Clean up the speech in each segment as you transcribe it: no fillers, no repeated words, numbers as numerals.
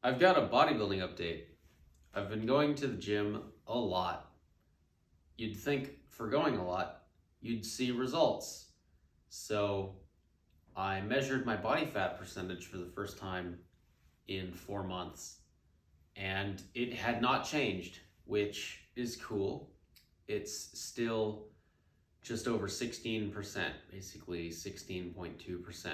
I've got a bodybuilding update. I've been going to the gym a lot. You'd think for going a lot, you'd see results. So I measured my body fat percentage for the first time in 4 months, and it had not changed, which is cool. It's still just over 16%, basically 16.2%.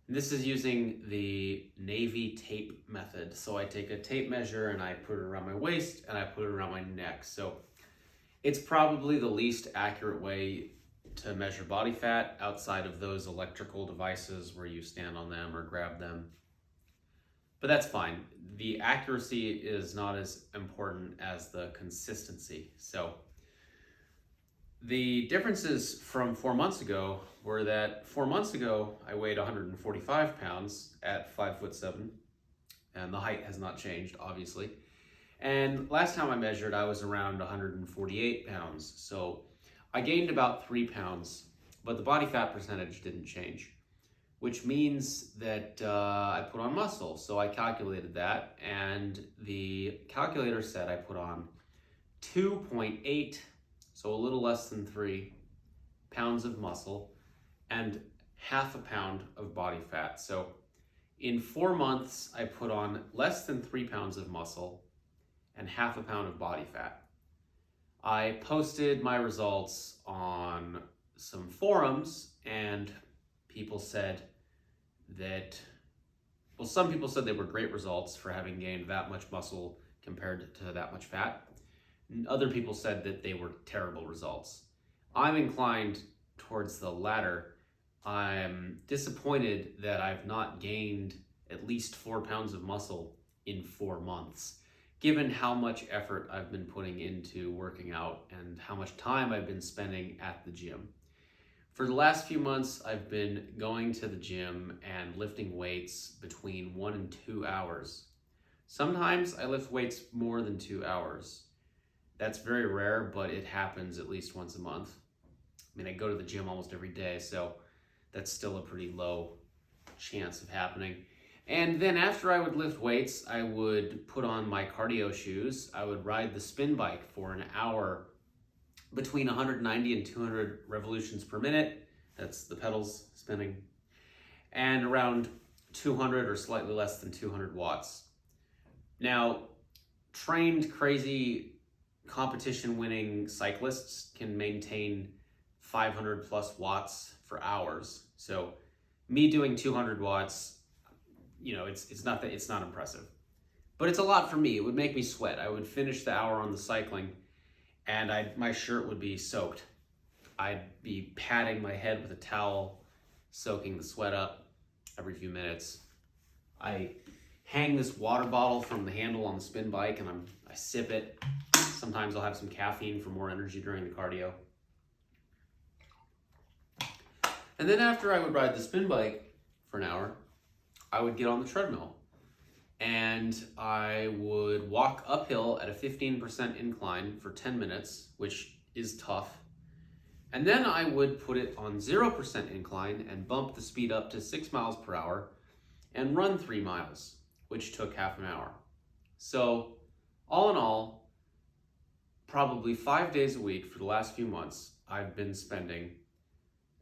This is using the Navy tape method. So I take a tape measure and I put it around my waist and I put it around my neck. So it's probably the least accurate way to measure body fat outside of those electrical devices where you stand on them or grab them. But that's fine. The accuracy is not as important as the consistency. So the differences from 4 months ago were that 4 months ago I weighed 145 pounds at 5'7", and the height has not changed, obviously. And last time I measured, I was around 148 pounds. So I gained about 3 pounds, but the body fat percentage didn't change, which means that I put on muscle. So I calculated that, and the calculator said I put on 2.8, so a little less than 3 pounds of muscle and half a pound of body fat. So in 4 months, I put on less than 3 pounds of muscle and half a pound of body fat. I posted my results on some forums, and people said that, well, some people said they were great results for having gained that much muscle compared to that much fat. Other people said that they were terrible results. I'm inclined towards the latter. I'm disappointed that I've not gained at least 4 pounds of muscle in 4 months, given how much effort I've been putting into working out and how much time I've been spending at the gym. For the last few months, I've been going to the gym and lifting weights between 1 and 2 hours. Sometimes I lift weights more than 2 hours. That's very rare, but it happens at least once a month. I mean, I go to the gym almost every day, so that's still a pretty low chance of happening. And then after I would lift weights, I would put on my cardio shoes. I would ride the spin bike for an hour between 190 and 200 revolutions per minute. That's the pedals spinning. And around 200 or slightly less than 200 watts. Now, trained, crazy, competition-winning cyclists can maintain 500 plus watts for hours. So me doing 200 watts, it's not impressive, but it's a lot for me. It would make me sweat. I would finish the hour on the cycling and my shirt would be soaked. I'd be patting my head with a towel, soaking the sweat up every few minutes. I hang this water bottle from the handle on the spin bike and I sip it. Sometimes I'll have some caffeine for more energy during the cardio. And then after I would ride the spin bike for an hour, I would get on the treadmill and I would walk uphill at a 15% incline for 10 minutes, which is tough. And then I would put it on 0% incline and bump the speed up to 6 miles per hour and run 3 miles, which took half an hour. So all in all, probably 5 days a week for the last few months, I've been spending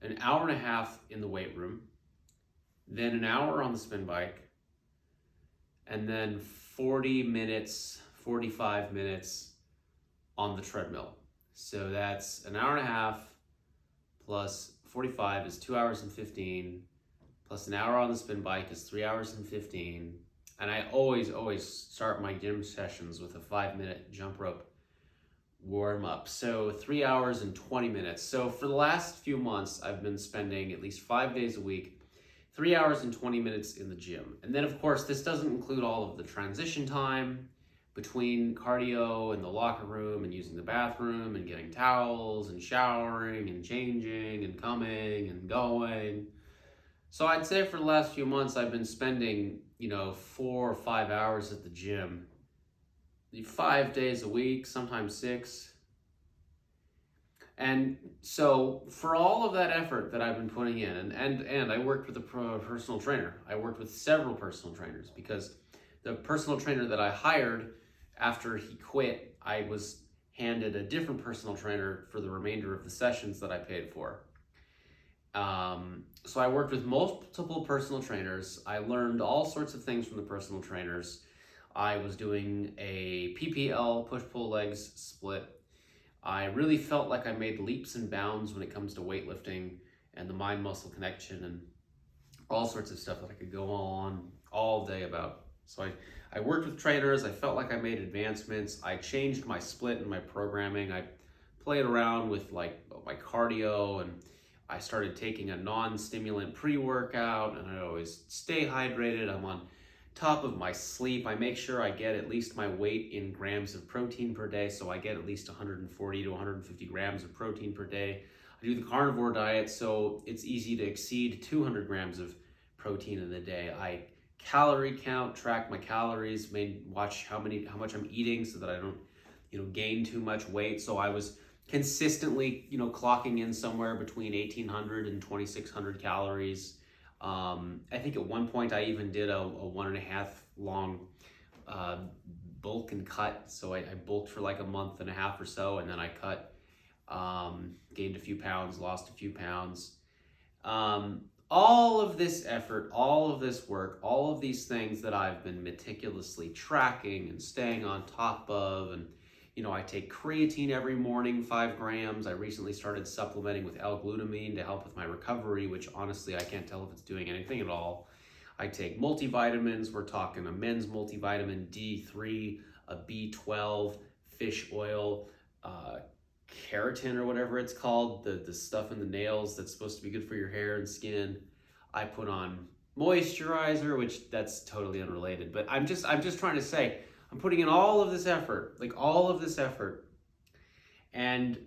an hour and a half in the weight room, then an hour on the spin bike, and then 40 minutes, 45 minutes on the treadmill. So that's an hour and a half plus 45 is 2 hours and 15, plus an hour on the spin bike is 3 hours and 15. And I always start my gym sessions with a 5-minute jump rope warm up. So 3 hours and 20 minutes. So for the last few months, I've been spending at least 5 days a week, 3 hours and 20 minutes in the gym. And then of course, this doesn't include all of the transition time between cardio and the locker room and using the bathroom and getting towels and showering and changing and coming and going. So I'd say for the last few months, I've been spending, 4 or 5 hours at the gym, 5 days a week, sometimes 6. And so for all of that effort that I've been putting in, and I worked with a personal trainer. I worked with several personal trainers because the personal trainer that I hired after he quit, I was handed a different personal trainer for the remainder of the sessions that I paid for. So I worked with multiple personal trainers. I learned all sorts of things from the personal trainers. I was doing a PPL, push-pull legs split. I really felt like I made leaps and bounds when it comes to weightlifting and the mind-muscle connection and all sorts of stuff that I could go on all day about. So I worked with trainers. I felt like I made advancements. I changed my split and my programming. I played around with like my cardio, and I started taking a non-stimulant pre-workout, and I always stay hydrated. I'm on top of my sleep. I make sure I get at least my weight in grams of protein per day, so I get at least 140 to 150 grams of protein per day. I do the carnivore diet, so it's easy to exceed 200 grams of protein in a day. I calorie count, track my calories, watch how much I'm eating so that I don't, gain too much weight. So I was consistently, clocking in somewhere between 1,800 and 2,600 calories. I think at one point I even did a 1.5 long bulk and cut. So I bulked for like a month and a half or so, and then I cut, gained a few pounds, lost a few pounds. All of this effort, all of this work, all of these things that I've been meticulously tracking and staying on top of, and I take creatine every morning, 5 grams. I recently started supplementing with L-glutamine to help with my recovery, which honestly I can't tell if it's doing anything at all. I take multivitamins. We're talking a men's multivitamin D3, a B12, fish oil, keratin or whatever it's called, the stuff in the nails that's supposed to be good for your hair and skin. I put on moisturizer, which that's totally unrelated, but I'm just trying to say, I'm putting in all of this effort, and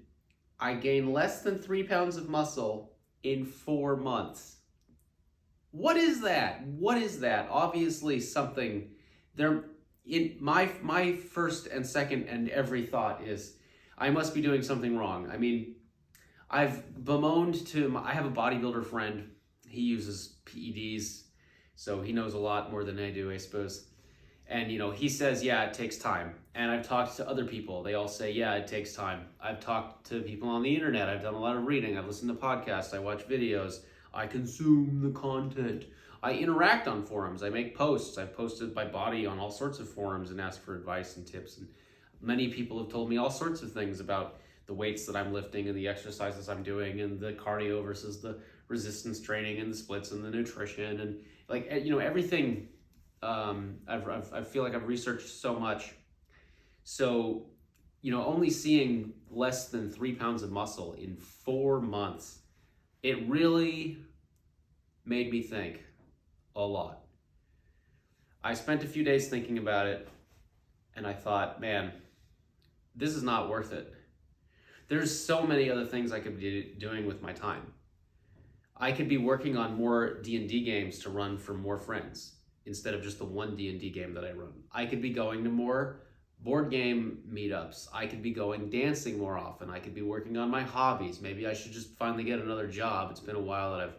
I gain less than 3 pounds of muscle in 4 months. What is that? Obviously something there. In my first and second and every thought is, I must be doing something wrong. I mean, I've bemoaned I have a bodybuilder friend. He uses PEDs, so he knows a lot more than I do, I suppose. And, he says, yeah, it takes time. And I've talked to other people. They all say, yeah, it takes time. I've talked to people on the internet. I've done a lot of reading. I've listened to podcasts. I watch videos. I consume the content. I interact on forums. I make posts. I've posted my body on all sorts of forums and asked for advice and tips. And many people have told me all sorts of things about the weights that I'm lifting and the exercises I'm doing and the cardio versus the resistance training and the splits and the nutrition and everything. I feel like I've researched so much. So, only seeing less than 3 pounds of muscle in 4 months, it really made me think a lot. I spent a few days thinking about it, and I thought, man, this is not worth it. There's so many other things I could be doing with my time. I could be working on more D&D games to run for more friends instead of just the one D&D game that I run. I could be going to more board game meetups. I could be going dancing more often. I could be working on my hobbies. Maybe I should just finally get another job. It's been a while that I've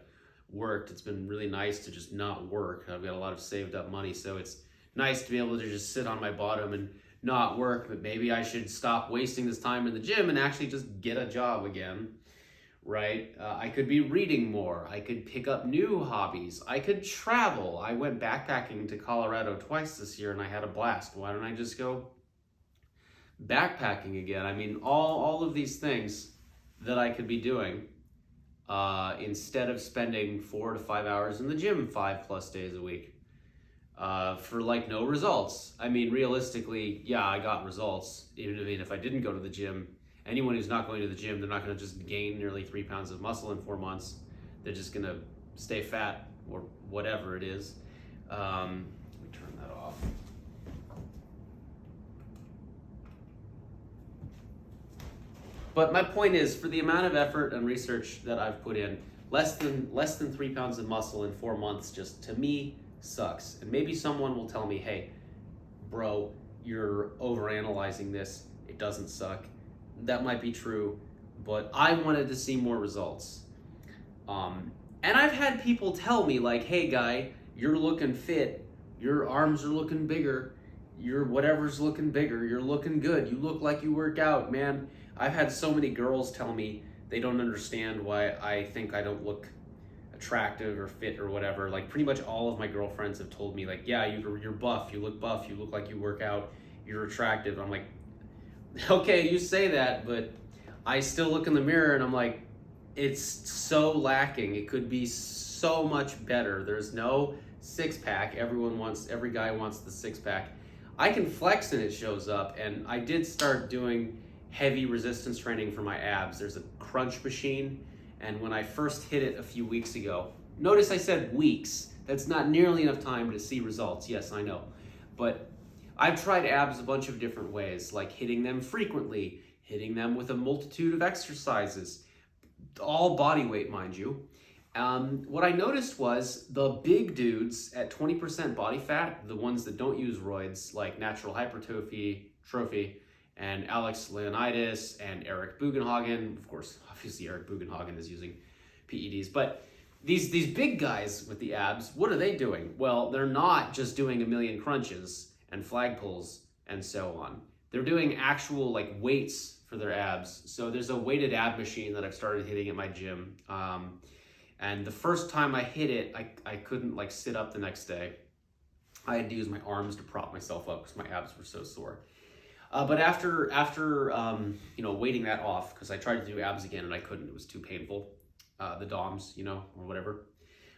worked. It's been really nice to just not work. I've got a lot of saved up money, so it's nice to be able to just sit on my bottom and not work, but maybe I should stop wasting this time in the gym and actually just get a job again, right? I could be reading more. I could pick up new hobbies. I could travel. I went backpacking to Colorado twice this year and I had a blast. Why don't I just go backpacking again? I mean, all of these things that I could be doing instead of spending 4 to 5 hours in the gym 5+ days a week. For no results. I mean, realistically, yeah, I got results. Even if I didn't go to the gym, anyone who's not going to the gym, they're not going to just gain nearly 3 pounds of muscle in 4 months. They're just going to stay fat or whatever it is. Let me turn that off. But my point is, for the amount of effort and research that I've put in, less than 3 pounds of muscle in 4 months, just to me, sucks. And maybe someone will tell me, hey, bro, you're overanalyzing this. It doesn't suck. That might be true, but I wanted to see more results. And I've had people tell me hey guy, you're looking fit. your arms are looking bigger, your whatever's looking bigger, you're looking good, you look like you work out, man. I've had so many girls tell me they don't understand why I think I don't look attractive or fit or whatever. Like pretty much all of my girlfriends have told me like, yeah, you're buff, you look like you work out, you're attractive. I'm like, okay, you say that, but I still look in the mirror and I'm like, it's so lacking. It could be so much better. There's no six pack. Every guy wants the six pack. I can flex and it shows up, and I did start doing heavy resistance training for my abs. There's a crunch machine, and when I first hit it a few weeks ago, notice I said weeks. That's not nearly enough time to see results. Yes, I know. But I've tried abs a bunch of different ways, like hitting them frequently, hitting them with a multitude of exercises, all body weight, mind you. What I noticed was the big dudes at 20% body fat, the ones that don't use roids, like Natural Hypertrophy, and Alex Leonidas and Eric Bugenhagen. Of course, obviously Eric Bugenhagen is using PEDs, but these big guys with the abs, what are they doing? Well, they're not just doing a million crunches and flag pulls and so on. They're doing actual like weights for their abs. So there's a weighted ab machine that I've started hitting at my gym. And the first time I hit it, I couldn't like sit up the next day. I had to use my arms to prop myself up because my abs were so sore. But after waiting that off, because I tried to do abs again and I couldn't, it was too painful, the DOMs, or whatever.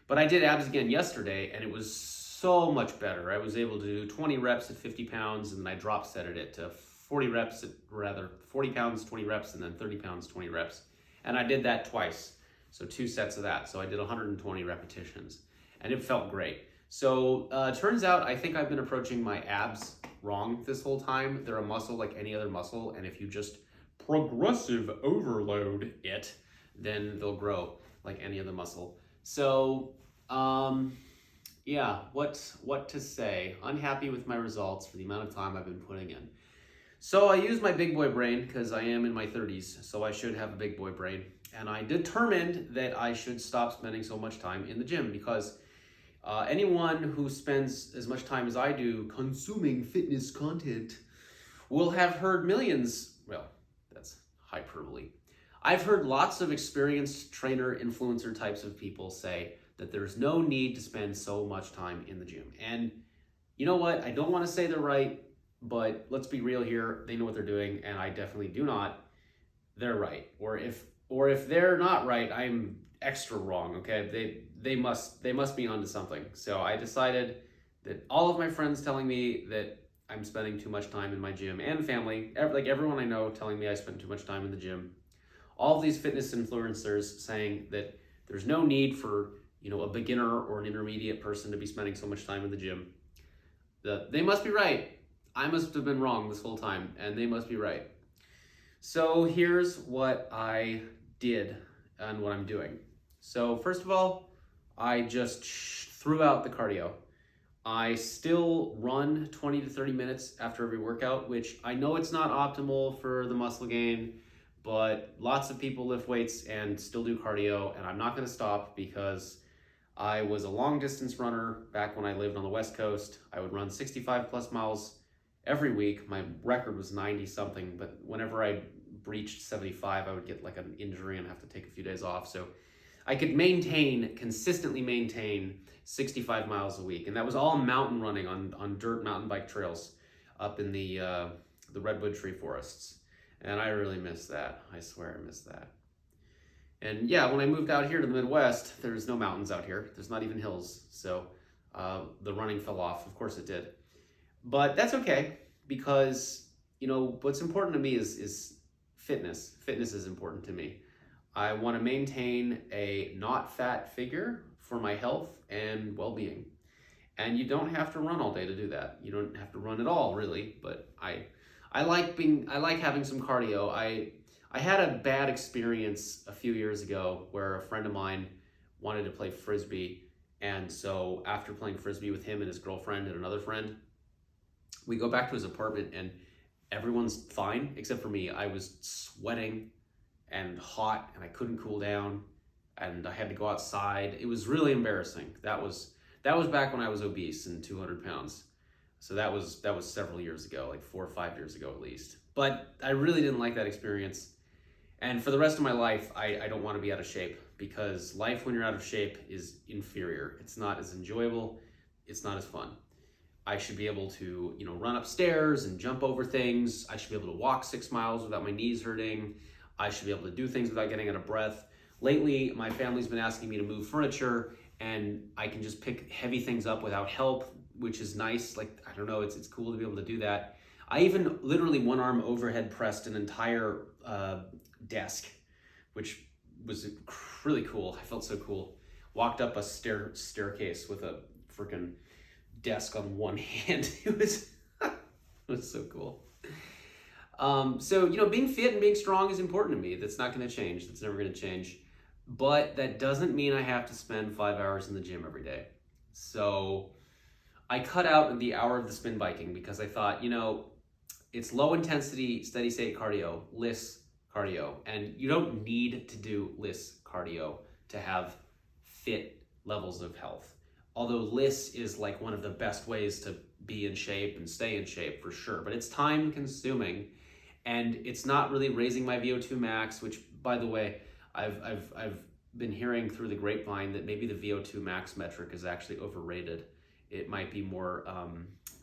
But I did abs again yesterday and it was so much better. I was able to do 20 reps at 50 pounds and then I drop setted it to 40 pounds, 20 reps, and then 30 pounds, 20 reps. And I did that twice. So 2 sets of that. So I did 120 repetitions and it felt great. So turns out I think I've been approaching my abs wrong this whole time. They're a muscle like any other muscle. And if you just progressive overload it, then they'll grow like any other muscle. So yeah, what to say? Unhappy with my results for the amount of time I've been putting in. So I use my big boy brain because I am in my 30s, so I should have a big boy brain. And I determined that I should stop spending so much time in the gym because anyone who spends as much time as I do consuming fitness content will have heard millions. Well, that's hyperbole. I've heard lots of experienced trainer, influencer types of people say that there's no need to spend so much time in the gym. And you know what? I don't want to say they're right, but let's be real here. They know what they're doing, and I definitely do not. They're right. Or if they're not right, I'm extra wrong, okay? They must be onto something. So I decided that all of my friends telling me that I'm spending too much time in my gym, and family, like everyone I know telling me I spend too much time in the gym, all of these fitness influencers saying that there's no need for, a beginner or an intermediate person to be spending so much time in the gym. They must be right. I must have been wrong this whole time, and they must be right. So here's what I did and what I'm doing. So first of all, I just threw out the cardio. I still run 20 to 30 minutes after every workout, which I know it's not optimal for the muscle gain, but lots of people lift weights and still do cardio, and I'm not going to stop because I was a long distance runner back when I lived on the West Coast. I would run 65 plus miles every week. My record was 90 something, but whenever I breached 75, I would get like an injury and have to take a few days off. So I could consistently maintain 65 miles a week. And that was all mountain running on dirt mountain bike trails up in the redwood tree forests. And I really miss that. I swear I miss that. And yeah, when I moved out here to the Midwest, there's no mountains out here. There's not even hills. So the running fell off. Of course it did. But that's okay because, what's important to me is fitness. Fitness is important to me. I want to maintain a not fat figure for my health and well-being. And you don't have to run all day to do that. You don't have to run at all, really, but I like having some cardio. I had a bad experience a few years ago where a friend of mine wanted to play Frisbee. And so after playing Frisbee with him and his girlfriend and another friend, we go back to his apartment and everyone's fine except for me. I was sweating and hot and I couldn't cool down and I had to go outside. It was really embarrassing. That was That was back when I was obese and 200 pounds. So that was several years ago, like 4 or 5 years ago at least. But I really didn't like that experience. And for the rest of my life, I don't want to be out of shape, because life when you're out of shape is inferior. It's not as enjoyable. It's not as fun. I should be able to, run upstairs and jump over things. I should be able to walk 6 miles without my knees hurting. I should be able to do things without getting out of breath. Lately, my family's been asking me to move furniture, and I can just pick heavy things up without help, which is nice. Like, I don't know, it's cool to be able to do that. I even literally one arm overhead pressed an entire desk, which was really cool. I felt so cool. Walked up a staircase with a freaking desk on one hand. It was so cool. So being fit and being strong is important to me. That's not going to change. That's never going to change. But that doesn't mean I have to spend 5 hours in the gym every day. So I cut out the hour of the spin biking because I thought, it's low intensity, steady state cardio, LISS cardio. And you don't need to do LISS cardio to have fit levels of health. Although LISS is like one of the best ways to be in shape and stay in shape for sure. But it's time consuming, and it's not really raising my VO2 max, which, by the way, I've been hearing through the grapevine that maybe the VO2 max metric is actually overrated. It might be more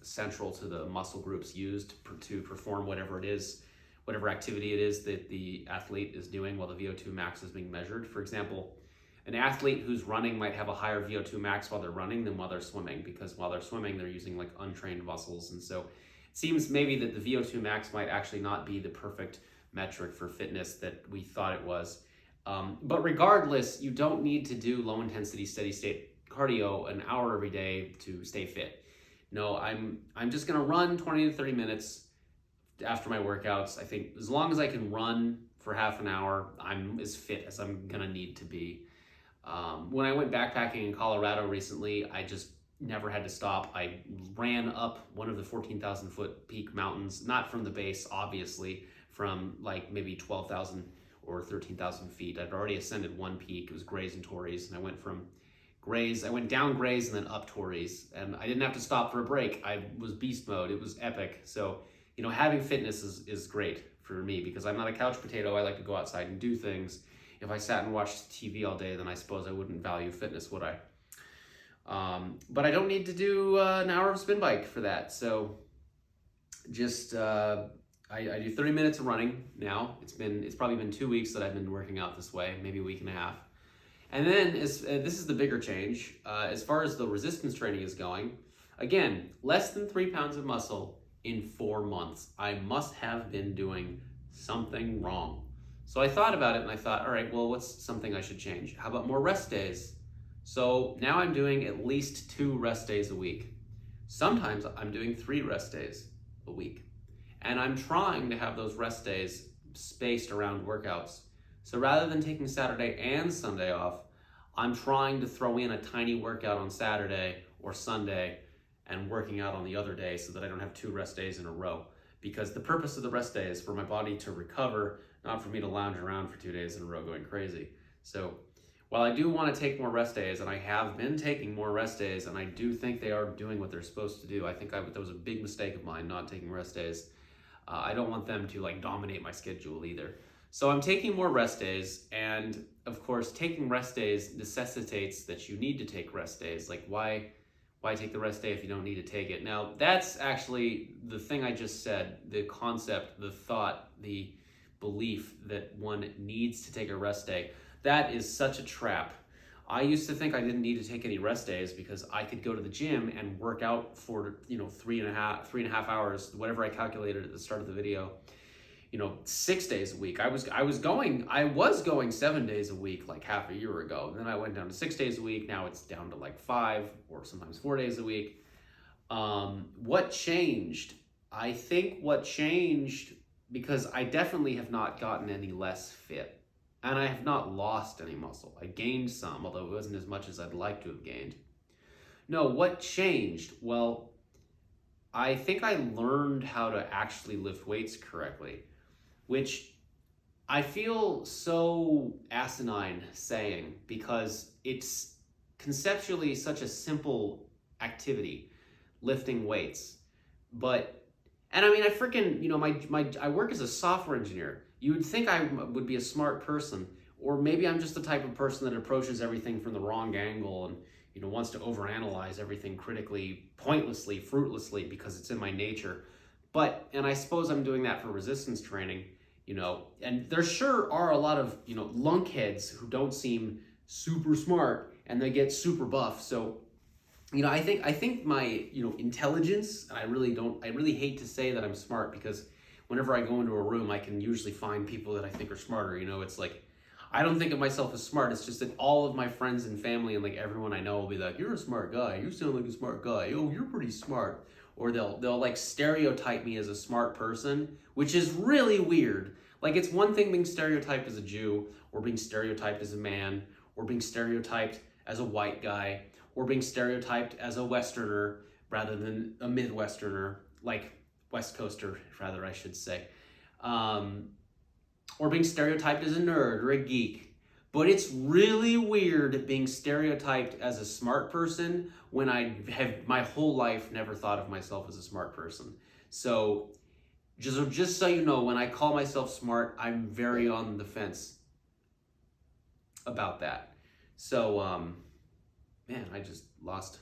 central to the muscle groups used to perform whatever it is, whatever activity it is that the athlete is doing while the VO2 max is being measured. For example, an athlete who's running might have a higher VO2 max while they're running than while they're swimming, because while they're swimming, they're using like untrained muscles. And so it seems maybe that the VO2 max might actually not be the perfect metric for fitness that we thought it was. But regardless, you don't need to do low intensity, steady state cardio an hour every day to stay fit. No, I'm just gonna run 20 to 30 minutes after my workouts. I think as long as I can run for half an hour, I'm as fit as I'm gonna need to be. When I went backpacking in Colorado recently, I just never had to stop. I ran up one of the 14,000 foot peak mountains, not from the base, obviously, from like maybe 12,000 or 13,000 feet. I'd already ascended one peak. It was Grays and Torreys, and I went from Grays, I went down Grays and then up Torreys, and I didn't have to stop for a break. I was beast mode. It was epic. So, having fitness is great for me, because I'm not a couch potato. I like to go outside and do things. If I sat and watched TV all day, then I suppose I wouldn't value fitness, would I? But I don't need to do an hour of spin bike for that. So just, I do 30 minutes of running now. It's probably been 2 weeks that I've been working out this way, maybe a week and a half. And then this is the bigger change. As far as the resistance training is going, again, less than 3 pounds of muscle in 4 months. I must have been doing something wrong. So I thought about it and I thought, all right, well, what's something I should change? How about more rest days? So now I'm doing at least 2 rest days a week. Sometimes I'm doing 3 rest days a week. And I'm trying to have those rest days spaced around workouts. So rather than taking Saturday and Sunday off, I'm trying to throw in a tiny workout on Saturday or Sunday and working out on the other day, so that I don't have 2 rest days in a row. Because the purpose of the rest day is for my body to recover, not for me to lounge around for 2 days in a row going crazy. So while I do want to take more rest days, and I have been taking more rest days, and I do think they are doing what they're supposed to do. I think that was a big mistake of mine, not taking rest days. I don't want them to dominate my schedule either. So I'm taking more rest days, and of course, taking rest days necessitates that you need to take rest days. Like, why take the rest day if you don't need to take it? Now, that's actually the thing I just said, the concept, the thought, the belief that one needs to take a rest day. That is such a trap. I used to think I didn't need to take any rest days because I could go to the gym and work out for 3.5 hours, whatever I calculated at the start of the video, 6 days a week. I was going 7 days a week like half a year ago. Then I went down to 6 days a week. Now it's down to like 5 or sometimes 4 days a week. What changed? I think what changed, because I definitely have not gotten any less fit. And I have not lost any muscle. I gained some, although it wasn't as much as I'd like to have gained. No, what changed? Well, I think I learned how to actually lift weights correctly, which I feel so asinine saying, because it's conceptually such a simple activity, lifting weights. But, and I mean, I freaking, I work as a software engineer. You would think I would be a smart person, or maybe I'm just the type of person that approaches everything from the wrong angle and, wants to overanalyze everything critically, pointlessly, fruitlessly, because it's in my nature. But, and I suppose I'm doing that for resistance training, and there sure are a lot of, lunkheads who don't seem super smart and they get super buff. So, I think my, intelligence, and I really hate to say that I'm smart, because whenever I go into a room, I can usually find people that I think are smarter. It's like, I don't think of myself as smart. It's just that all of my friends and family and like everyone I know will be like, "You're a smart guy. You sound like a smart guy. Oh, you're pretty smart." Or they'll like stereotype me as a smart person, which is really weird. Like, it's one thing being stereotyped as a Jew, or being stereotyped as a man, or being stereotyped as a white guy, or being stereotyped as a Westerner rather than a Midwesterner, like West Coaster, rather, I should say. Or being stereotyped as a nerd or a geek. But it's really weird being stereotyped as a smart person when I have my whole life never thought of myself as a smart person. So just so you know, when I call myself smart, I'm very on the fence about that. So, man, I just lost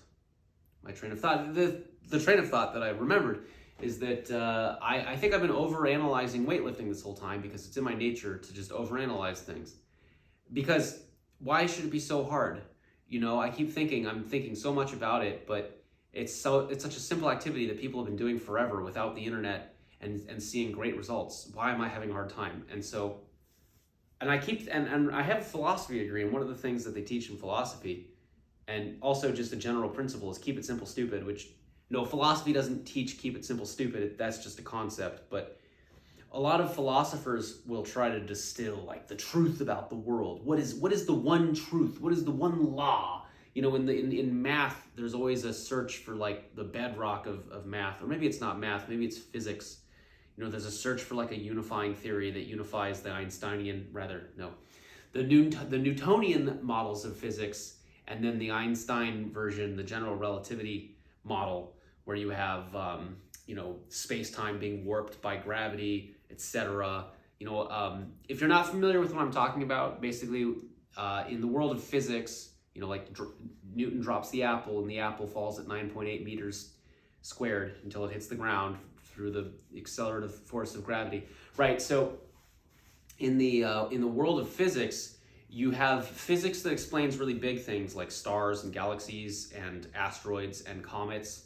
my train of thought. The train of thought that I remembered is that I think I've been overanalyzing weightlifting this whole time, because it's in my nature to just overanalyze things. Because why should it be so hard? I keep thinking, I'm thinking so much about it, but it's such a simple activity that people have been doing forever without the internet and seeing great results. Why am I having a hard time? And so, and I have a philosophy degree, and one of the things that they teach in philosophy, and also just a general principle, is keep it simple, stupid, which, no, philosophy doesn't teach keep it simple, stupid. That's just a concept. But a lot of philosophers will try to distill like the truth about the world. What is the one truth? What is the one law? In math, there's always a search for like the bedrock of math, or maybe it's not math, maybe it's physics. There's a search for like a unifying theory that unifies the the Newtonian models of physics, and then the Einstein version, the general relativity model, where you have space-time being warped by gravity, etc. If you're not familiar with what I'm talking about, basically in the world of physics, Newton drops the apple and the apple falls at 9.8 meters squared until it hits the ground through the accelerative force of gravity. Right. So in the world of physics, you have physics that explains really big things like stars and galaxies and asteroids and comets.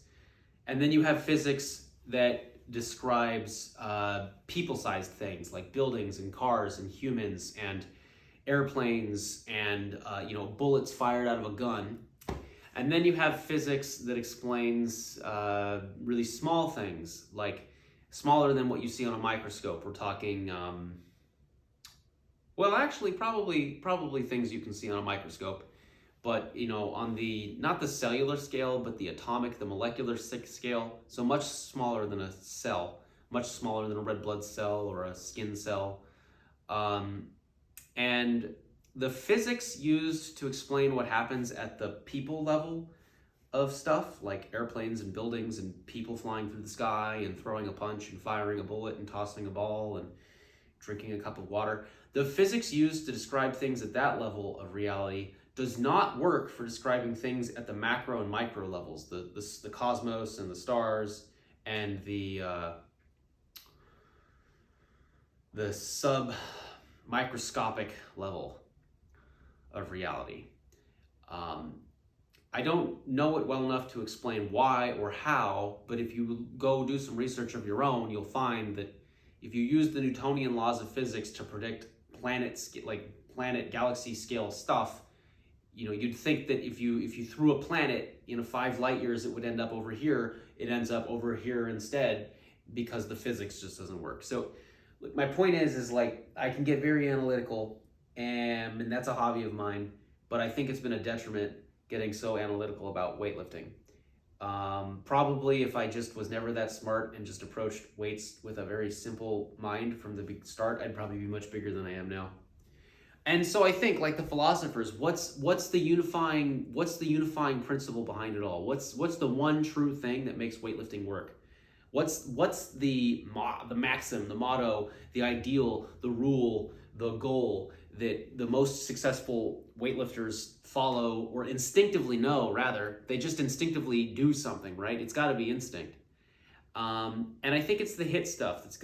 And then you have physics that describes people-sized things like buildings and cars and humans and airplanes and bullets fired out of a gun. And then you have physics that explains really small things, like smaller than what you see on a microscope. We're talking, probably things you can see on a microscope. But, on not the cellular scale, but the atomic, the molecular scale, so much smaller than a cell, much smaller than a red blood cell or a skin cell. And the physics used to explain what happens at the people level of stuff, like airplanes and buildings and people flying through the sky and throwing a punch and firing a bullet and tossing a ball and drinking a cup of water, the physics used to describe things at that level of reality does not work for describing things at the macro and micro levels, the cosmos and the stars and the sub-microscopic level of reality. I don't know it well enough to explain why or how, but if you go do some research of your own, you'll find that if you use the Newtonian laws of physics to predict planet galaxy scale stuff, you'd think that if you threw a planet 5 light years, it would end up over here. It ends up over here instead, because the physics just doesn't work. So my point is like, I can get very analytical, and that's a hobby of mine, but I think it's been a detriment getting so analytical about weightlifting. Probably if I just was never that smart and just approached weights with a very simple mind from the start, I'd probably be much bigger than I am now. And so I think, like the philosophers, what's the unifying principle behind it all? What's the one true thing that makes weightlifting work? What's the maxim, the motto, the ideal, the rule, the goal that the most successful weightlifters follow, or instinctively know, rather? They just instinctively do something, right? It's got to be instinct. And I think it's the HIIT stuff that's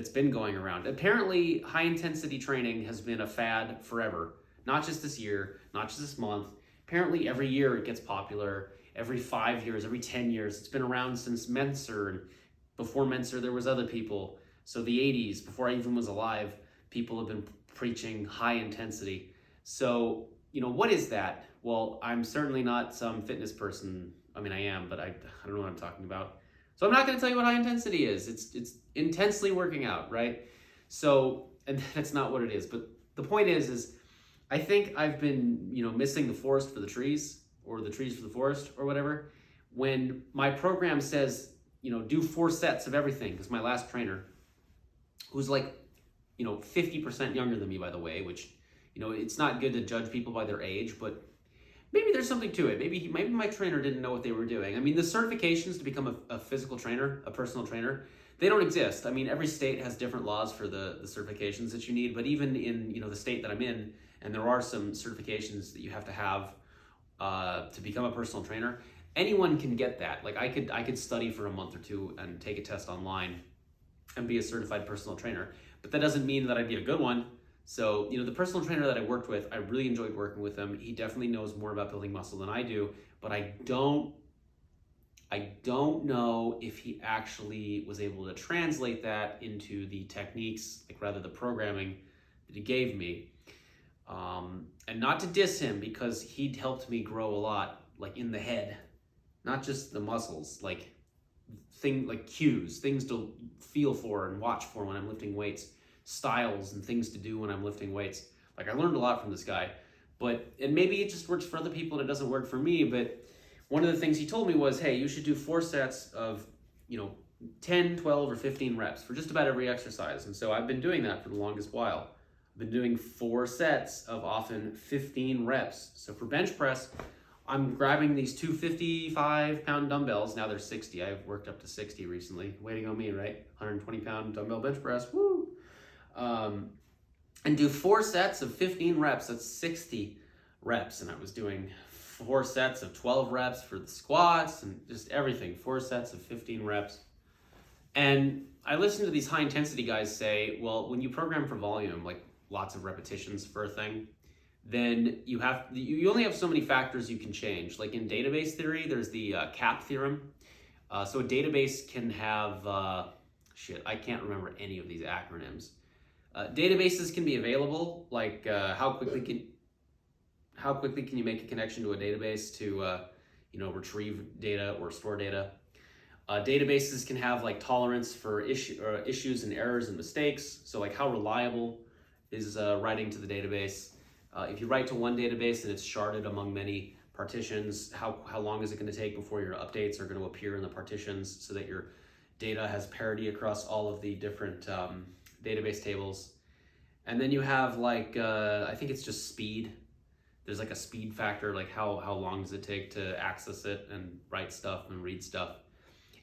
been going around. Apparently, high intensity training has been a fad forever. Not just this year, not just this month. Apparently, every year it gets popular. Every 5 years, every 10 years. It's been around since Menser, and before Menser there was other people. So the 80s, before I even was alive, people have been preaching high intensity. So, what is that? Well, I'm certainly not some fitness person. I mean, I am, but I don't know what I'm talking about. So I'm not going to tell you what high intensity is. It's intensely working out, right? So, and that's not what it is. But the point is I think I've been, missing the forest for the trees, or the trees for the forest, or whatever. When my program says, do 4 sets of everything, because my last trainer, who's like, 50% younger than me, by the way, which, it's not good to judge people by their age, but maybe there's something to it. Maybe my trainer didn't know what they were doing. I mean, the certifications to become a physical trainer, a personal trainer, they don't exist. I mean, every state has different laws for the certifications that you need, but even in, the state that I'm in, and there are some certifications that you have to have to become a personal trainer, anyone can get that. Like I could study for a month or 2 and take a test online and be a certified personal trainer, but that doesn't mean that I'd be a good one. So, the personal trainer that I worked with, I really enjoyed working with him. He definitely knows more about building muscle than I do, but I don't know if he actually was able to translate that into the techniques, like rather the programming that he gave me. And not to diss him, because he'd helped me grow a lot, like in the head, not just the muscles, like cues, things to feel for and watch for when I'm lifting weights, styles and things to do when I'm lifting weights. Like I learned a lot from this guy, and maybe it just works for other people and it doesn't work for me. But one of the things he told me was, hey, you should do 4 sets of, 10, 12, or 15 reps for just about every exercise. And so I've been doing that for the longest while. I've been doing 4 sets of often 15 reps. So for bench press, I'm grabbing these 2 55-pound dumbbells. Now they're 60. I've worked up to 60 recently. Way to go me, right? 120-pound dumbbell bench press. Woo! And do 4 sets of 15 reps. That's 60 reps. And I was doing 4 sets of 12 reps for the squats and just everything. 4 sets of 15 reps. And I listened to these high intensity guys say, well, when you program for volume, like lots of repetitions for a thing, then you only have so many factors you can change. Like in database theory, there's the CAP theorem. So a database can have, I can't remember any of these acronyms. Databases can be available, like how quickly can you make a connection to a database to retrieve data or store data. Databases can have like tolerance for issues and errors and mistakes. So like how reliable is writing to the database? If you write to one database and it's sharded among many partitions, how long is it going to take before your updates are going to appear in the partitions so that your data has parity across all of the different database tables? And then you have like, I think it's just speed. There's like a speed factor, like how long does it take to access it and write stuff and read stuff.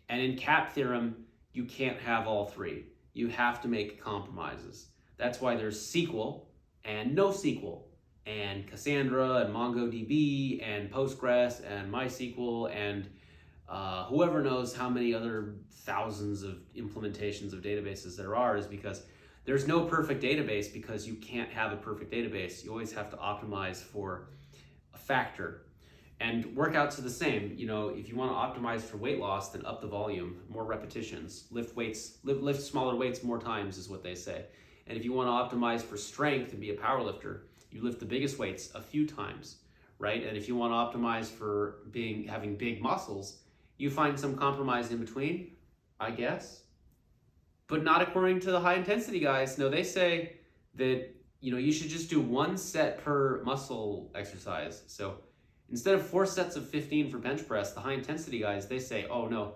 And in CAP theorem, you can't have all 3. You have to make compromises. That's why there's SQL and NoSQL, and Cassandra and MongoDB and Postgres and MySQL and whoever knows how many other thousands of implementations of databases there are, is because there's no perfect database, because you can't have a perfect database. You always have to optimize for a factor. And workouts are the same. If you want to optimize for weight loss, then up the volume, more repetitions, lift smaller weights more times is what they say. And if you want to optimize for strength and be a power lifter, you lift the biggest weights a few times, right? And if you want to optimize for having big muscles, you find some compromise in between, I guess. But not according to the high intensity guys. No, they say that you should just do 1 set per muscle exercise. So instead of 4 sets of 15 for bench press, the high intensity guys, they say, oh no,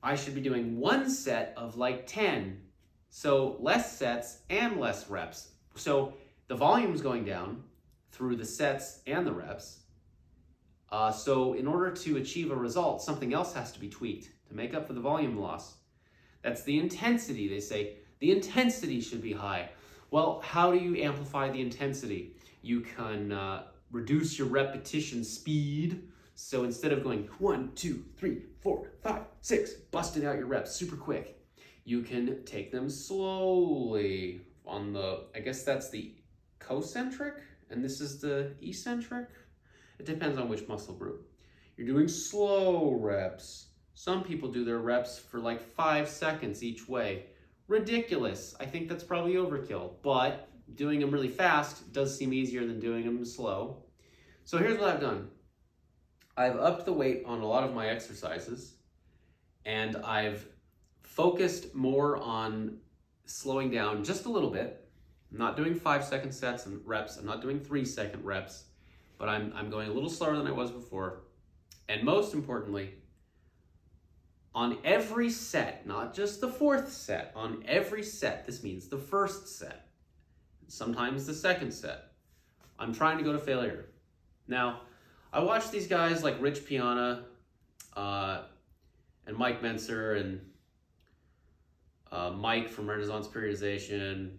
I should be doing 1 set of like 10. So less sets and less reps. So the volume's going down through the sets and the reps. So in order to achieve a result, something else has to be tweaked to make up for the volume loss. That's the intensity. They say the intensity should be high. Well, how do you amplify the intensity? You can reduce your repetition speed. So instead of going 1, 2, 3, 4, 5, 6, busting out your reps super quick, you can take them slowly on the, I guess that's the concentric, and this is the eccentric. It depends on which muscle group. You're doing slow reps. Some people do their reps for like 5 seconds each way. Ridiculous. I think that's probably overkill, but doing them really fast does seem easier than doing them slow. So here's what I've done. I've upped the weight on a lot of my exercises, and I've focused more on slowing down just a little bit. I'm not doing 5-second sets and reps. I'm not doing 3-second reps, but I'm going a little slower than I was before. And most importantly, on every set, not just the 4th set, on every set, this means the 1st set, sometimes the 2nd set, I'm trying to go to failure. Now, I watch these guys like Rich Piana and Mike Menser and Mike from Renaissance Periodization,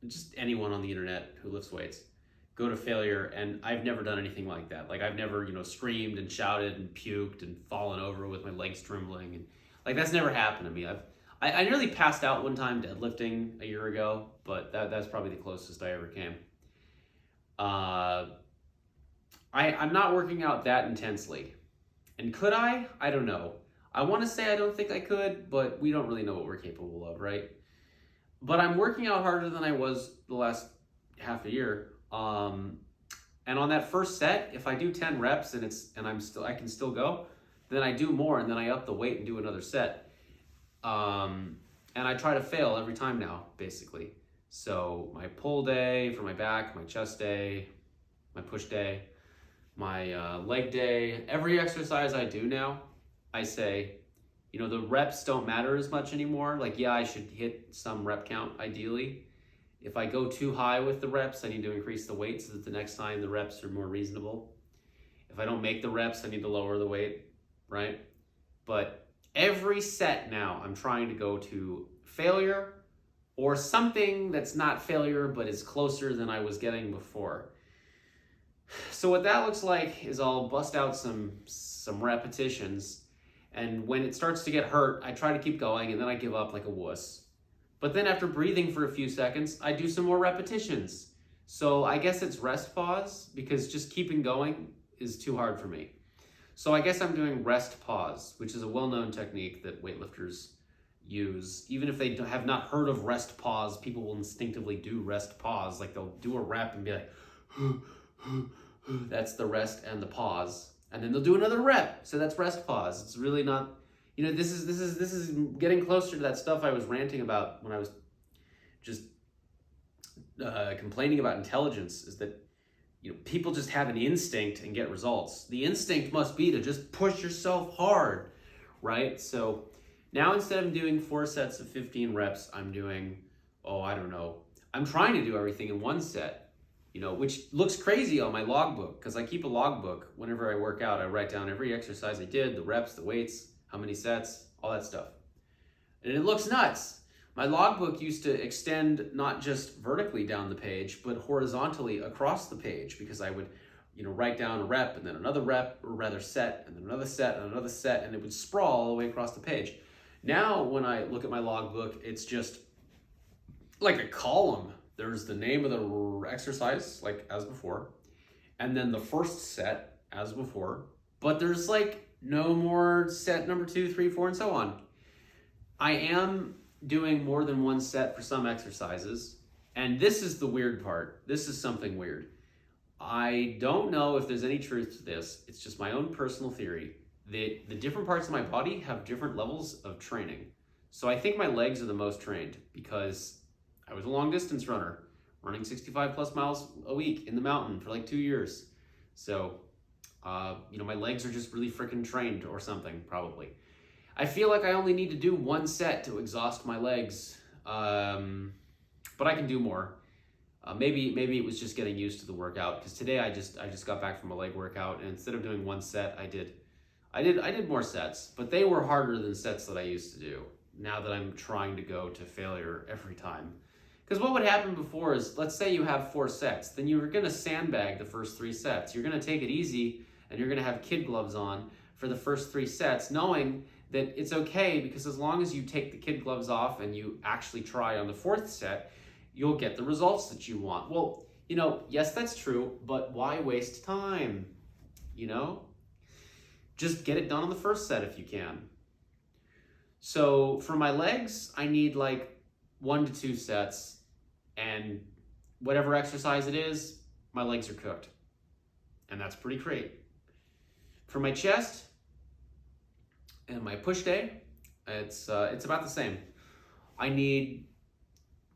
just anyone on the internet who lifts weights, go to failure, and I've never done anything like that. Like I've never, screamed and shouted and puked and fallen over with my legs trembling, and like that's never happened to me. I nearly passed out one time deadlifting a year ago, but that's probably the closest I ever came. I'm not working out that intensely. And could I? I don't know. I want to say I don't think I could, but we don't really know what we're capable of, right? But I'm working out harder than I was the last half a year. And on that first set, if I do 10 reps and I can still go, then I do more, and then I up the weight and do another set. And I try to fail every time now, basically. So my pull day for my back, my chest day, my push day, my leg day, every exercise I do now, I say, the reps don't matter as much anymore. Like, yeah, I should hit some rep count ideally. If I go too high with the reps, I need to increase the weight so that the next time the reps are more reasonable. If I don't make the reps, I need to lower the weight, right? But every set now, I'm trying to go to failure or something that's not failure, but is closer than I was getting before. So what that looks like is I'll bust out some repetitions, and when it starts to get hurt, I try to keep going, and then I give up like a wuss. But then after breathing for a few seconds, I do some more repetitions. So I guess it's rest pause, because just keeping going is too hard for me. So I guess I'm doing rest pause, which is a well-known technique that weightlifters use. Even if they have not heard of rest pause, people will instinctively do rest pause. Like they'll do a rep and be like, that's the rest and the pause, and then they'll do another rep, so that's rest pause. It's really not, this is getting closer to that stuff I was ranting about when I was just complaining about intelligence, is that people just have an instinct and get results. The instinct must be to just push yourself hard, right? So now instead of doing 4 sets of 15 reps, I'm doing, I'm trying to do everything in 1 set. Which looks crazy on my logbook, because I keep a logbook whenever I work out. I write down every exercise I did, the reps, the weights, how many sets, all that stuff. And it looks nuts. My logbook used to extend not just vertically down the page, but horizontally across the page, because I would, write down a rep and then another rep, or rather set, and then another set and another set, and it would sprawl all the way across the page. Now, when I look at my logbook, it's just like a column. There's the name of the exercise, like as before, and then the first set as before, but there's like no more set number 2, 3, 4, and so on. I am doing more than 1 set for some exercises, and this is the weird part. This is something weird. I don't know if there's any truth to this. It's just my own personal theory. The different parts of my body have different levels of training. So I think my legs are the most trained, because I was a long distance runner, running 65 plus miles a week in the mountain for like 2 years. So, my legs are just really freaking trained or something, probably. I feel like I only need to do 1 set to exhaust my legs, but I can do more. Maybe it was just getting used to the workout, because today I just got back from a leg workout, and instead of doing one set, I did more sets, but they were harder than sets that I used to do. Now that I'm trying to go to failure every time. Because what would happen before is, let's say you have 4 sets, then you're going to sandbag the first 3 sets. You're going to take it easy, and you're going to have kid gloves on for the first 3 sets, knowing that it's okay, because as long as you take the kid gloves off and you actually try on the 4th set, you'll get the results that you want. Well, yes, that's true, but why waste time? Just get it done on the first set if you can. So for my legs, I need like 1 to 2 sets, and whatever exercise it is, my legs are cooked. And that's pretty great. For my chest and my push day, it's about the same. I need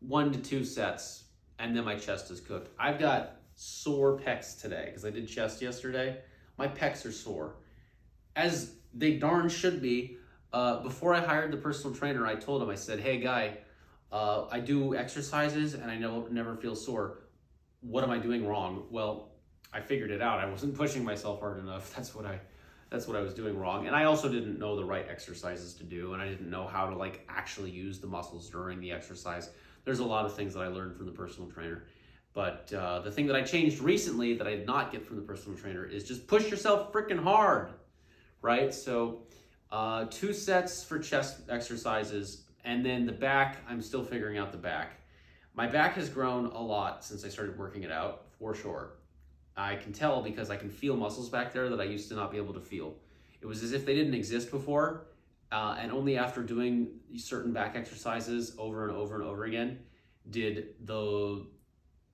1 to 2 sets, and then my chest is cooked. I've got sore pecs today because I did chest yesterday. My pecs are sore, as they darn should be. Before I hired the personal trainer, I told him, I said, hey guy, I do exercises and I never feel sore. What am I doing wrong? Well, I figured it out. I wasn't pushing myself hard enough. That's what I was doing wrong. And I also didn't know the right exercises to do, and I didn't know how to actually use the muscles during the exercise. There's a lot of things that I learned from the personal trainer. But the thing that I changed recently that I did not get from the personal trainer is just push yourself freaking hard, right? So 2 sets for chest exercises, and then the back, I'm still figuring out the back. My back has grown a lot since I started working it out, for sure. I can tell because I can feel muscles back there that I used to not be able to feel. It was as if they didn't exist before, and only after doing certain back exercises over and over and over again did the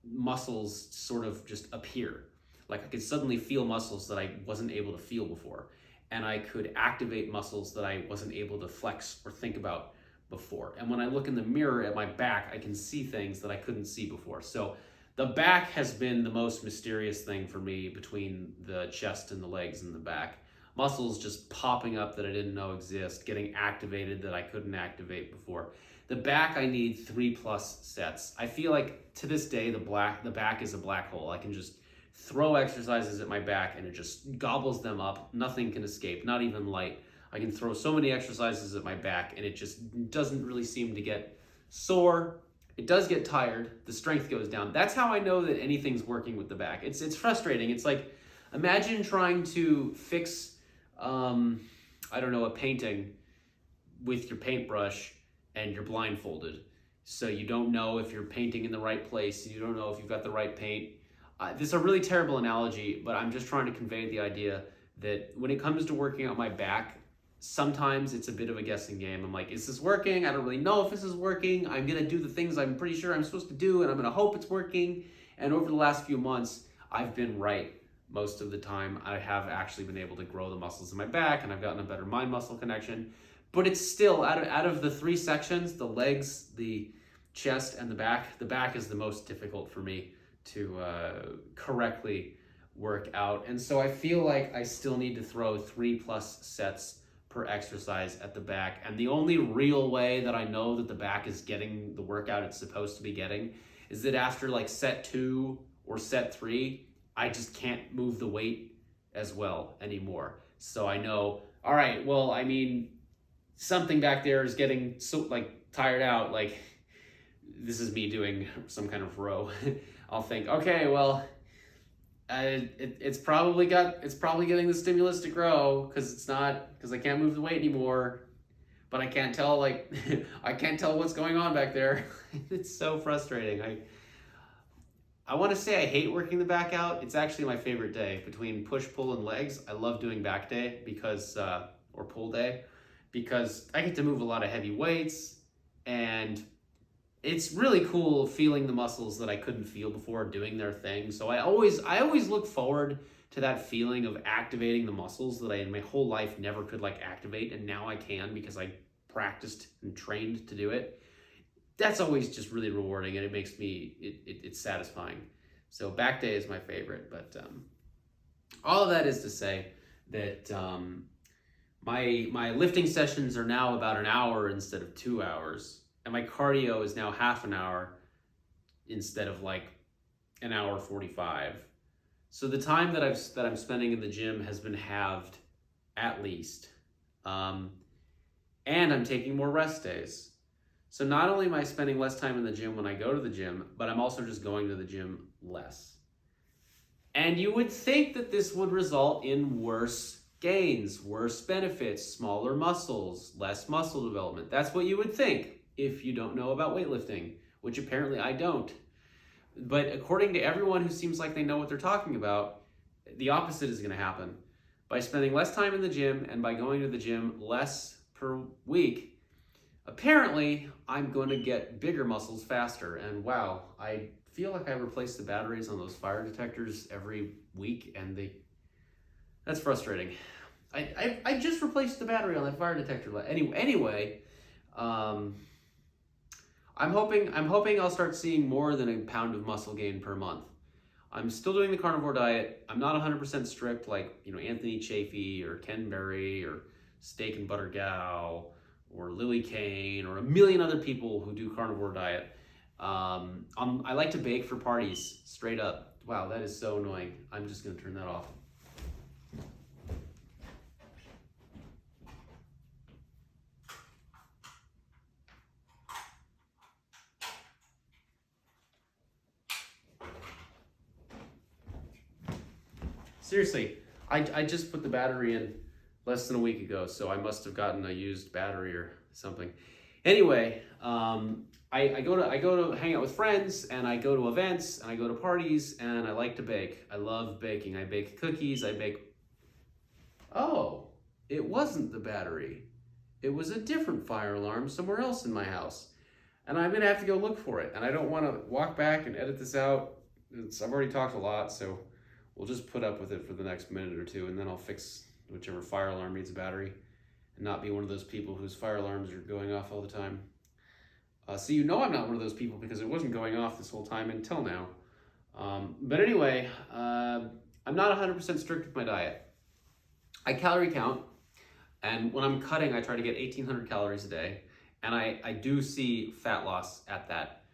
muscles sort of just appear. Like I could suddenly feel muscles that I wasn't able to feel before, and I could activate muscles that I wasn't able to flex or think about before. And when I look in the mirror at my back, I can see things that I couldn't see before. So the back has been the most mysterious thing for me between the chest and the legs and the back. Muscles just popping up that I didn't know exist, getting activated that I couldn't activate before. The back, I need 3+ sets. I feel like to this day, the back is a black hole. I can just throw exercises at my back and it just gobbles them up. Nothing can escape, not even light. I can throw so many exercises at my back and it just doesn't really seem to get sore. It does get tired. The strength goes down. That's how I know that anything's working with the back. It's frustrating. It's like, imagine trying to fix, a painting with your paintbrush and you're blindfolded. So you don't know if you're painting in the right place. You don't know if you've got the right paint. This is a really terrible analogy, but I'm just trying to convey the idea that when it comes to working out my back, sometimes it's a bit of a guessing game. I'm like, is this working? I don't really know if this is working. I'm going to do the things I'm pretty sure I'm supposed to do, and I'm going to hope it's working. And over the last few months, I've been right most of the time. I have actually been able to grow the muscles in my back, and I've gotten a better mind-muscle connection. But it's still, out of the 3 sections, the legs, the chest, and the back is the most difficult for me to correctly work out. And so I feel like I still need to throw 3+ sets per exercise at the back. And the only real way that I know that the back is getting the workout it's supposed to be getting is that after set 2 or set 3, I just can't move the weight as well anymore. So I know, all right, well, I mean, something back there is getting so tired out. This is me doing some kind of row. I'll think, okay, well, it's probably getting the stimulus to grow because I can't move the weight anymore, but I can't tell I can't tell what's going on back there. It's so frustrating. I want to say I hate working the back out. It's actually my favorite day between push, pull, and legs. I love doing back day or pull day because I get to move a lot of heavy weights, and it's really cool feeling the muscles that I couldn't feel before doing their thing. So I always look forward to that feeling of activating the muscles that I in my whole life never could activate, and now I can because I practiced and trained to do it. That's always just really rewarding, and it makes me it's satisfying. So back day is my favorite, but all of that is to say that my lifting sessions are now about an hour instead of 2 hours. And my cardio is now half an hour instead of an hour 45. So the time that I'm spending in the gym has been halved at least. Um, and I'm taking more rest days. So not only am I spending less time in the gym when I go to the gym, but I'm also just going to the gym less. And you would think that this would result in worse gains, worse benefits, smaller muscles, less muscle development. That's what you would think if you don't know about weightlifting, which apparently I don't. But according to everyone who seems like they know what they're talking about, the opposite is going to happen. By spending less time in the gym and by going to the gym less per week, apparently I'm going to get bigger muscles faster. And wow, I feel like I replace the batteries on those fire detectors every week, and that's frustrating. I just replaced the battery on that fire detector. Anyway, I'm hoping I'll start seeing more than a pound of muscle gain per month. I'm still doing the carnivore diet. I'm not 100% strict like, Anthony Chafee or Ken Berry or Steak and Butter Gal or Lily Kane or a million other people who do carnivore diet. I like to bake for parties, straight up. Wow, that is so annoying. I'm just gonna turn that off. Seriously, I just put the battery in less than a week ago, so I must have gotten a used battery or something. Anyway, I go to hang out with friends, and I go to events, and I go to parties, and I like to bake. I love baking. I bake cookies. Oh, it wasn't the battery. It was a different fire alarm somewhere else in my house, and I'm gonna have to go look for it. And I don't want to walk back and edit this out. I've already talked a lot, so we'll just put up with it for the next minute or two, and then I'll fix whichever fire alarm needs a battery and not be one of those people whose fire alarms are going off all the time. So I'm not one of those people because it wasn't going off this whole time until now. But anyway, I'm not 100% strict with my diet. I calorie count, and when I'm cutting, I try to get 1,800 calories a day, and I do see fat loss at that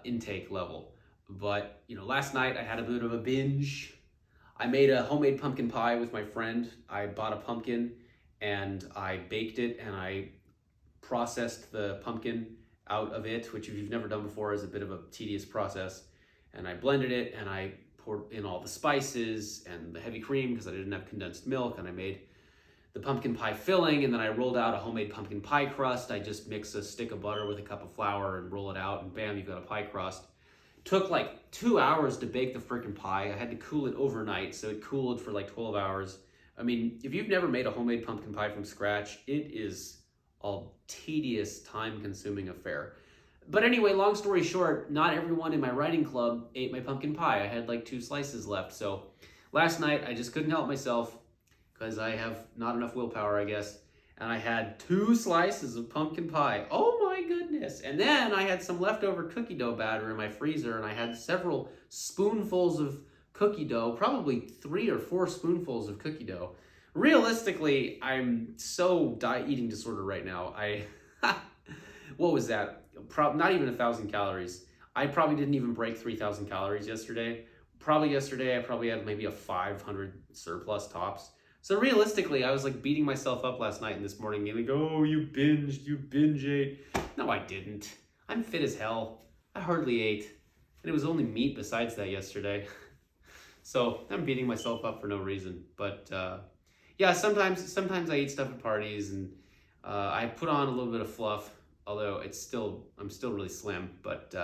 intake level. But, last night I had a bit of a binge. I made a homemade pumpkin pie with my friend. I bought a pumpkin and I baked it, and I processed the pumpkin out of it, which if you've never done before is a bit of a tedious process. And I blended it, and I poured in all the spices and the heavy cream because I didn't have condensed milk, and I made the pumpkin pie filling, and then I rolled out a homemade pumpkin pie crust. I just mix a stick of butter with a cup of flour and roll it out, and bam, you've got a pie crust. Took like 2 hours to bake the freaking pie. I had to cool it overnight, so it cooled for like 12 hours. I mean, if you've never made a homemade pumpkin pie from scratch, it is a tedious, time-consuming affair. But anyway, long story short, not everyone in my writing club ate my pumpkin pie. I had like 2 slices left. So last night, I just couldn't help myself because I have not enough willpower, I guess. And I had 2 slices of pumpkin pie. Oh my goodness. And then I had some leftover cookie dough batter in my freezer, and I had several spoonfuls of cookie dough, probably 3 or 4 spoonfuls of cookie dough. Realistically, I'm so eating disorder right now. What was that? Not even 1,000 calories. I probably didn't even break 3,000 calories yesterday. Yesterday I probably had maybe a 500 surplus tops. So realistically, I was like beating myself up last night and this morning, being like, oh, you binge ate. No, I didn't. I'm fit as hell. I hardly ate. And it was only meat besides that yesterday. So I'm beating myself up for no reason. But yeah, sometimes I eat stuff at parties, and I put on a little bit of fluff, although I'm still really slim. But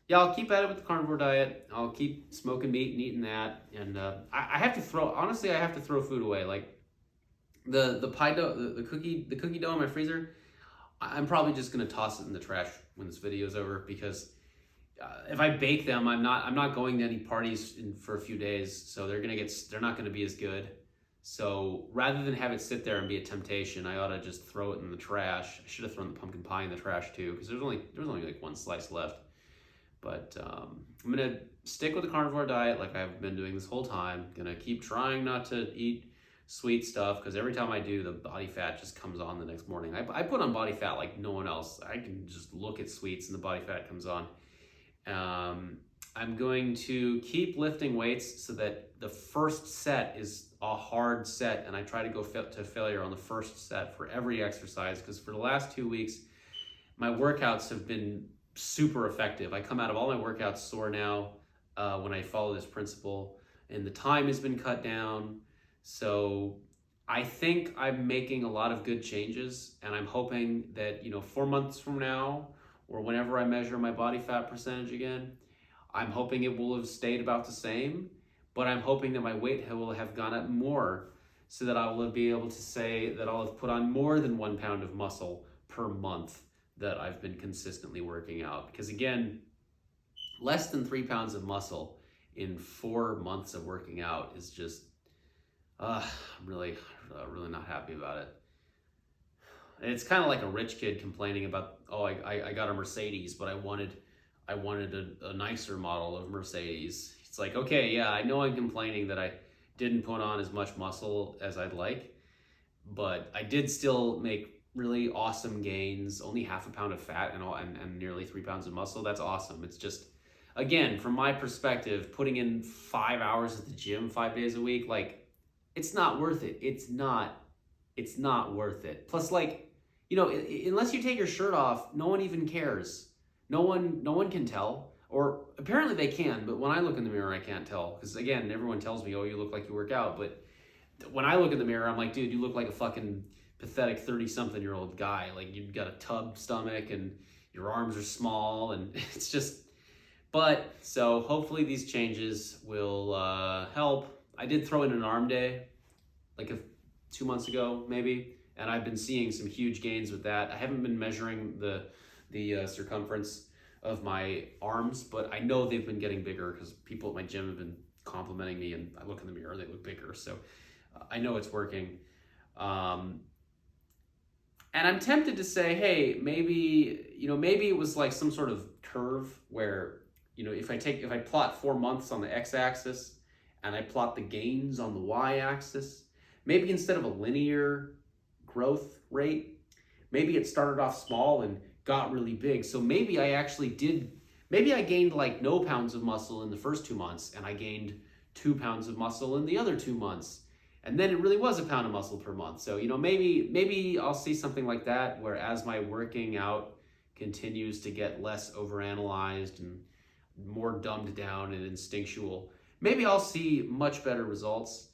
yeah, I'll keep at it with the carnivore diet. I'll keep smoking meat and eating that. And I have to throw food away. Like the pie dough, the cookie dough in my freezer, I'm probably just gonna toss it in the trash when this video is over, because if I bake them, I'm not going to any parties for a few days, so they're not gonna be as good. So rather than have it sit there and be a temptation, I ought to just throw it in the trash. I should have thrown the pumpkin pie in the trash too, because there was only like 1 slice left. But I'm gonna stick with the carnivore diet like I've been doing this whole time. Gonna keep trying not to eat sweet stuff, because every time I do, the body fat just comes on the next morning. I put on body fat like no one else. I can just look at sweets and the body fat comes on. I'm going to keep lifting weights so that the first set is a hard set, and I try to go to failure on the first set for every exercise, because for the last 2 weeks, my workouts have been super effective. I come out of all my workouts sore now when I follow this principle, and the time has been cut down. So I think I'm making a lot of good changes, and I'm hoping that, 4 months from now, or whenever I measure my body fat percentage again, I'm hoping it will have stayed about the same, but I'm hoping that my weight will have gone up more, so that I will be able to say that I'll have put on more than 1 pound of muscle per month that I've been consistently working out. Because again, less than 3 pounds of muscle in 4 months of working out is just, I'm really not happy about it. And it's kind of like a rich kid complaining about, oh, I got a Mercedes, but I wanted a nicer model of Mercedes. It's like, okay, yeah, I know I'm complaining that I didn't put on as much muscle as I'd like, but I did still make really awesome gains, only half a pound of fat and nearly 3 pounds of muscle. That's awesome. It's just, again, from my perspective, putting in 5 hours at the gym 5 days a week, like, it's not worth it. It's not worth it. Plus, like, unless you take your shirt off, no one even cares. No one can tell, or apparently they can, but when I look in the mirror, I can't tell. Because again, everyone tells me, oh, you look like you work out. But when I look in the mirror, I'm like, dude, you look like a fucking pathetic 30-something-year-old guy. Like, you've got a tub stomach and your arms are small, and it's just, but so hopefully these changes will help. I did throw in an arm day like 2 months ago maybe, and I've been seeing some huge gains with that. I haven't been measuring the circumference of my arms, but I know they've been getting bigger because people at my gym have been complimenting me, and I look in the mirror, they look bigger. So I know it's working. And I'm tempted to say, hey, maybe it was like some sort of curve where, if I plot 4 months on the x-axis and I plot the gains on the y-axis, maybe instead of a linear growth rate, maybe it started off small and got really big. So maybe I gained like no pounds of muscle in the first 2 months, and I gained 2 pounds of muscle in the other 2 months. And then it really was a pound of muscle per month. So, maybe I'll see something like that, where as my working out continues to get less overanalyzed and more dumbed down and instinctual, maybe I'll see much better results.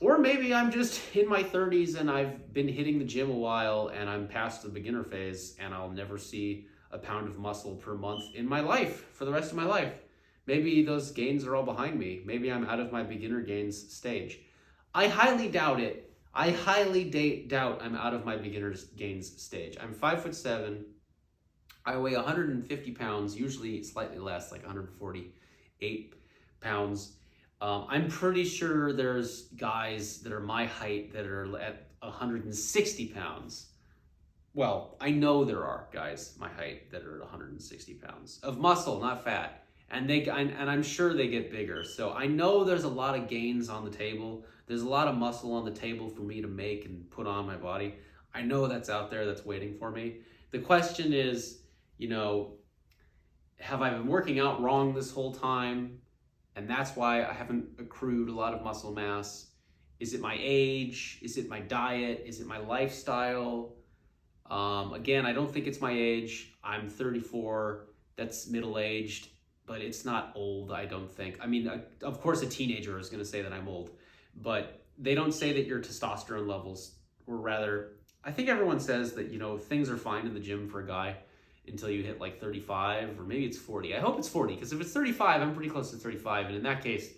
Or maybe I'm just in my 30s and I've been hitting the gym a while and I'm past the beginner phase, and I'll never see a pound of muscle per month in my life for the rest of my life. Maybe those gains are all behind me. Maybe I'm out of my beginner gains stage. I highly doubt it. I highly doubt I'm out of my beginner's gains stage. I'm 5'7". I weigh 150 pounds, usually slightly less, like 148 pounds. I'm pretty sure there's guys that are my height that are at 160 pounds. Well, I know there are guys my height that are at 160 pounds of muscle, not fat. And I'm sure they get bigger. So I know there's a lot of gains on the table. There's a lot of muscle on the table for me to make and put on my body. I know that's out there, that's waiting for me. The question is, have I been working out wrong this whole time? And that's why I haven't accrued a lot of muscle mass. Is it my age? Is it my diet? Is it my lifestyle? Again, I don't think it's my age. I'm 34. That's middle-aged. But it's not old, I don't think. I mean, of course, a teenager is going to say that I'm old, but they don't say that your testosterone levels, or rather, I think everyone says that, things are fine in the gym for a guy until you hit like 35, or maybe it's 40. I hope it's 40, because if it's 35, I'm pretty close to 35, and in that case,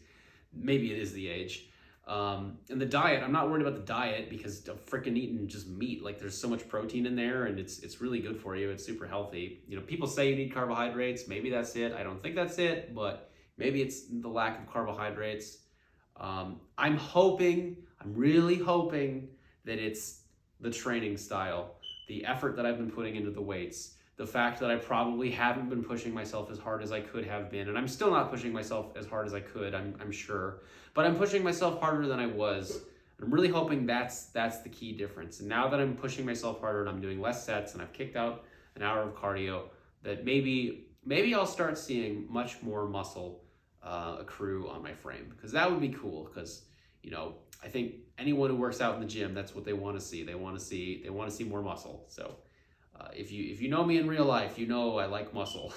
maybe it is the age. And the diet, I'm not worried about the diet, because I'm freaking eating just meat. Like, there's so much protein in there, and it's really good for you. It's super healthy. People say you need carbohydrates. Maybe that's it. I don't think that's it, but maybe it's the lack of carbohydrates. I'm really hoping that it's the training style, the effort that I've been putting into the weights, the fact that I probably haven't been pushing myself as hard as I could have been, and I'm still not pushing myself as hard as I could, I'm sure, but I'm pushing myself harder than I was. I'm really hoping that's the key difference. And now that I'm pushing myself harder and I'm doing less sets and I've kicked out an hour of cardio, that maybe maybe I'll start seeing much more muscle accrue on my frame, because that would be cool. Because I think anyone who works out in the gym, that's what they want to see. They want to see more muscle. So if you know me in real life, you know I like muscle.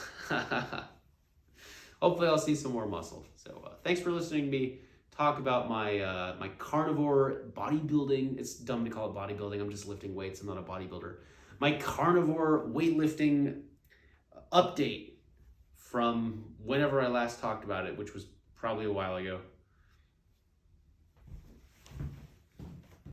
Hopefully I'll see some more muscle. So thanks for listening to me talk about my carnivore bodybuilding. It's dumb to call it bodybuilding. I'm just lifting weights. I'm not a bodybuilder. My carnivore weightlifting update from whenever I last talked about it, which was probably a while ago.